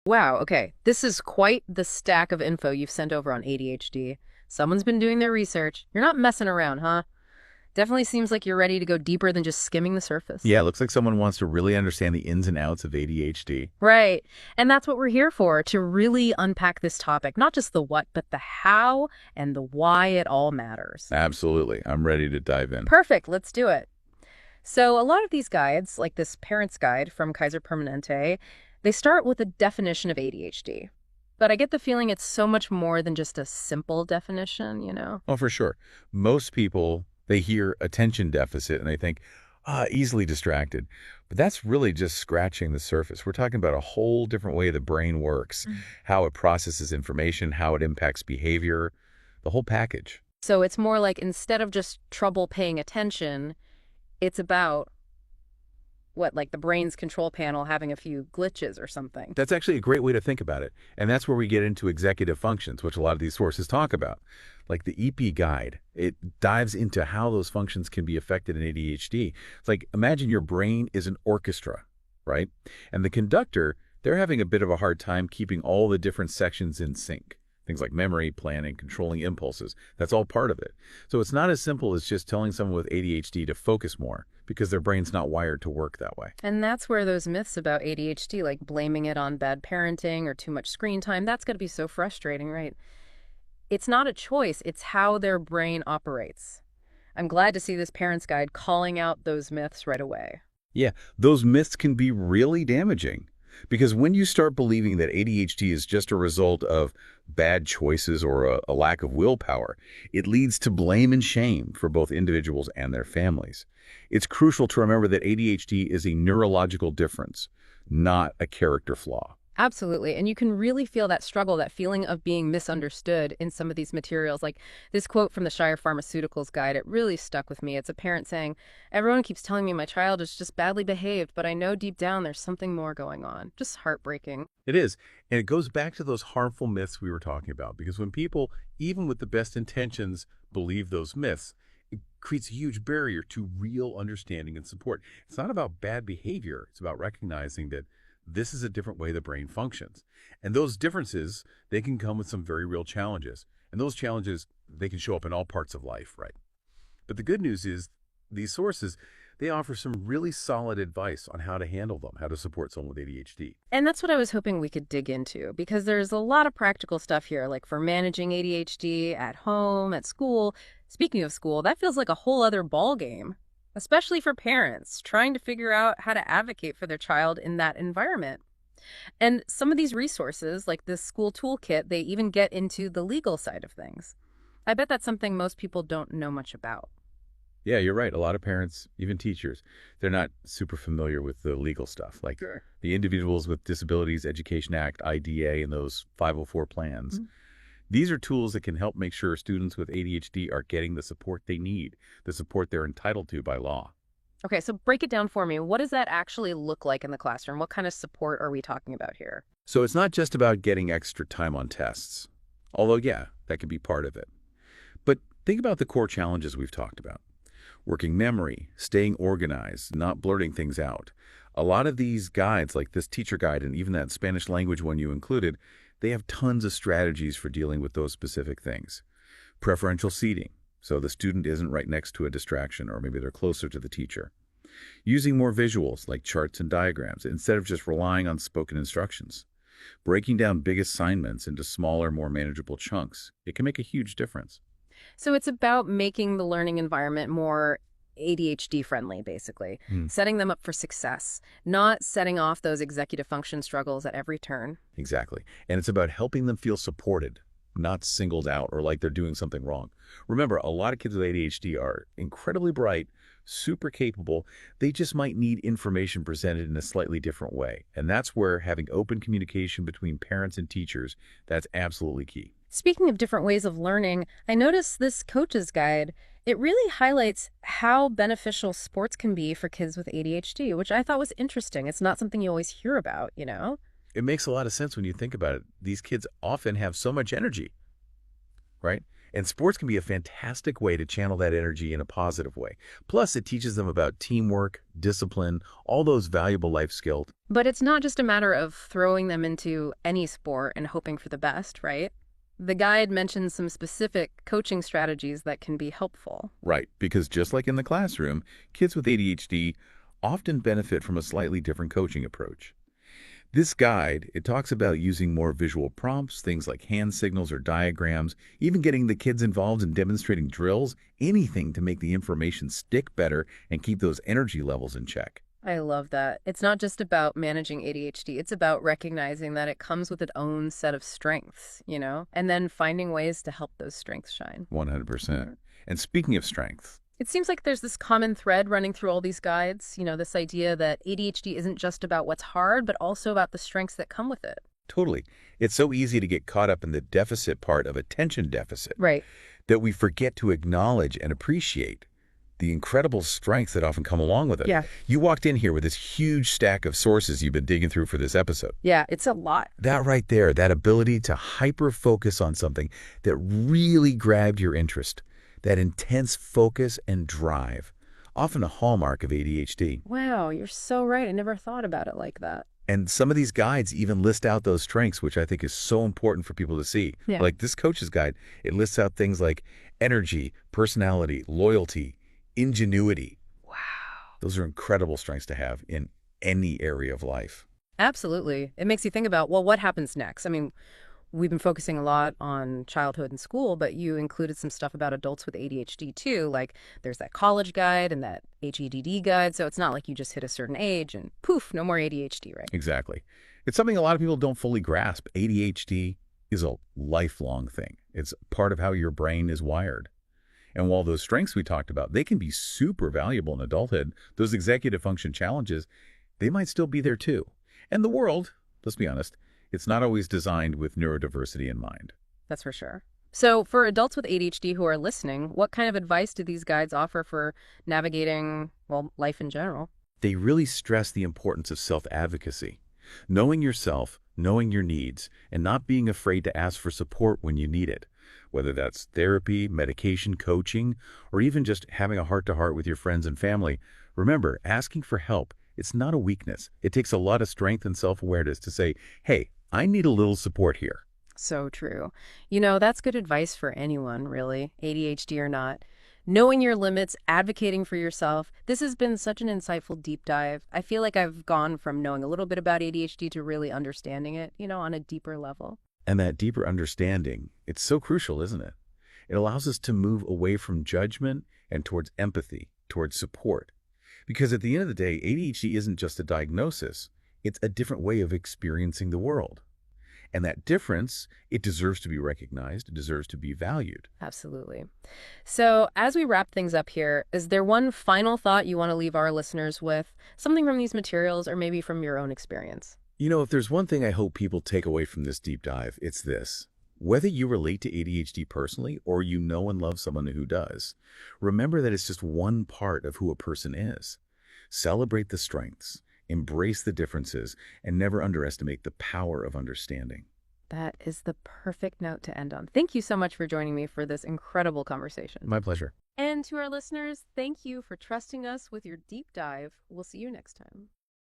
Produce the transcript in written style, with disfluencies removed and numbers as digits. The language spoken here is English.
Wow, okay. This is quite the stack of info you've sent over on ADHD. Someone's been doing their research. You're not messing around, huh? Definitely seems like you're ready to go deeper than just skimming the surface. Yeah, it looks like someone wants to really understand the ins and outs of ADHD. Right. And that's what we're here for, to really unpack this topic, not just the what, but the how and the why it all matters. Absolutely. I'm ready to dive in. Perfect, let's do it. So a lot of these guides, like this parent's guide from Kaiser Permanente, they start with a definition of ADHD. But I get the feeling it's so much more than just a simple definition? Oh, for sure. Most people, they hear attention deficit and they think, easily distracted. But that's really just scratching the surface. We're talking about a whole different way the brain works, how it processes information, how it impacts behavior, the whole package. So it's more like instead of just trouble paying attention, it's about what, like the brain's control panel having a few glitches or something. That's actually a great way to think about it. And that's where we get into executive functions, which a lot of these sources talk about. Like the EP guide, it dives into how those functions can be affected in ADHD. It's like, imagine your brain is an orchestra, right? And the conductor, they're having a bit of a hard time keeping all the different sections in sync. Things like memory, planning, controlling impulses. That's all part of it. So it's not as simple as just telling someone with ADHD to focus more because their brain's not wired to work that way. And that's where those myths about ADHD, like blaming it on bad parenting or too much screen time, that's got to be so frustrating, right? It's not a choice, it's how their brain operates. I'm glad to see this parent's guide calling out those myths right away. Yeah, those myths can be really damaging because when you start believing that ADHD is just a result of bad choices or a lack of willpower, it leads to blame and shame for both individuals and their families. It's crucial to remember that ADHD is a neurological difference, not a character flaw. Absolutely. And you can really feel that struggle, that feeling of being misunderstood in some of these materials. Like this quote from the Shire Pharmaceuticals guide, it really stuck with me. It's a parent saying, "Everyone keeps telling me my child is just badly behaved, but I know deep down there's something more going on." Just heartbreaking. It is. And it goes back to those harmful myths we were talking about, because when people, even with the best intentions, believe those myths, it creates a huge barrier to real understanding and support. It's not about bad behavior. It's about recognizing that this is a different way the brain functions. And those differences, they can come with some very real challenges. And those challenges, they can show up in all parts of life, right? But the good news is these sources, they offer some really solid advice on how to handle them, how to support someone with ADHD. And that's what I was hoping we could dig into, because there's a lot of practical stuff here, like for managing ADHD at home, at school. Speaking of school, that feels like a whole other ball game, especially for parents trying to figure out how to advocate for their child in that environment. And some of these resources, like this school toolkit, they even get into the legal side of things. I bet that's something most people don't know much about. Yeah, you're right. A lot of parents, even teachers, they're not super familiar with the legal stuff, like Sure. the Individuals with Disabilities Education Act, IDA, and those 504 plans. These are tools that can help make sure students with ADHD are getting the support they need, the support they're entitled to by law. Okay, so break it down for me. What does that actually look like in the classroom? What kind of support are we talking about here? So it's not just about getting extra time on tests, although, yeah, that could be part of it. But think about the core challenges we've talked about. Working memory, staying organized, not blurting things out. A lot of these guides, like this teacher guide and even that Spanish language one you included, they have tons of strategies for dealing with those specific things. Preferential seating, so the student isn't right next to a distraction or maybe they're closer to the teacher. Using more visuals like charts and diagrams instead of just relying on spoken instructions. Breaking down big assignments into smaller, more manageable chunks. It can make a huge difference. So it's about making the learning environment more ADHD friendly, basically, setting them up for success, not setting off those executive function struggles at every turn. Exactly. And it's about helping them feel supported, not singled out or like they're doing something wrong. Remember, a lot of kids with ADHD are incredibly bright, super capable. They just might need information presented in a slightly different way. And that's where having open communication between parents and teachers, that's absolutely key. Speaking of different ways of learning, I noticed this coach's guide. It really highlights how beneficial sports can be for kids with ADHD, which I thought was interesting. It's not something you always hear about? It makes a lot of sense when you think about it. These kids often have so much energy, right? And sports can be a fantastic way to channel that energy in a positive way. Plus, it teaches them about teamwork, discipline, all those valuable life skills. But it's not just a matter of throwing them into any sport and hoping for the best, right? The guide mentions some specific coaching strategies that can be helpful. Right, because just like in the classroom, kids with ADHD often benefit from a slightly different coaching approach. This guide, it talks about using more visual prompts, things like hand signals or diagrams, even getting the kids involved in demonstrating drills, anything to make the information stick better and keep those energy levels in check. I love that. It's not just about managing ADHD, it's about recognizing that it comes with its own set of strengths, and then finding ways to help those strengths shine. 100%. And speaking of strength, It seems like there's this common thread running through all these guides, this idea that ADHD isn't just about what's hard, but also about the strengths that come with it. totally, it's so easy to get caught up in the deficit part of attention deficit Right. that we forget to acknowledge and appreciate the incredible strengths that often come along with it. Yeah. You walked in here with this huge stack of sources you've been digging through for this episode. Yeah, it's a lot. That right there, that ability to hyper-focus on something that really grabbed your interest, that intense focus and drive, often a hallmark of ADHD. Wow, you're so right. I never thought about it like that. And some of these guides even list out those strengths, which I think is so important for people to see. Yeah. Like this coach's guide, it lists out things like energy, personality, loyalty, ingenuity. Wow. Those are incredible strengths to have in any area of life. Absolutely. It makes you think about, well, what happens next? I mean, we've been focusing a lot on childhood and school, but you included some stuff about adults with ADHD too. Like there's that college guide and that HEDD guide. So it's not like you just hit a certain age and poof, no more ADHD, right? Exactly. It's something a lot of people don't fully grasp. ADHD is a lifelong thing. It's part of how your brain is wired. And while those strengths we talked about, they can be super valuable in adulthood, those executive function challenges, they might still be there too. And the world, let's be honest, it's not always designed with neurodiversity in mind. That's for sure. So for adults with ADHD who are listening, what kind of advice do these guides offer for navigating, well, life in general? They really stress the importance of self-advocacy, knowing yourself, knowing your needs, and not being afraid to ask for support when you need it, whether that's therapy, medication, coaching, or even just having a heart-to-heart with your friends and family. Remember, asking for help, it's not a weakness. It takes a lot of strength and self-awareness to say, hey, I need a little support here. So true. That's good advice for anyone, really, ADHD or not. Knowing your limits, advocating for yourself. This has been such an insightful deep dive. I feel like I've gone from knowing a little bit about ADHD to really understanding it, on a deeper level. And that deeper understanding, it's so crucial, isn't it? It allows us to move away from judgment and towards empathy, towards support. Because at the end of the day, ADHD isn't just a diagnosis. It's a different way of experiencing the world. And that difference, it deserves to be recognized. It deserves to be valued. Absolutely. So as we wrap things up here, is there one final thought you want to leave our listeners with? Something from these materials or maybe from your own experience? If there's one thing I hope people take away from this deep dive, it's this. Whether you relate to ADHD personally or you know and love someone who does, remember that it's just one part of who a person is. Celebrate the strengths, embrace the differences, and never underestimate the power of understanding. That is the perfect note to end on. Thank you so much for joining me for this incredible conversation. My pleasure. And to our listeners, thank you for trusting us with your deep dive. We'll see you next time.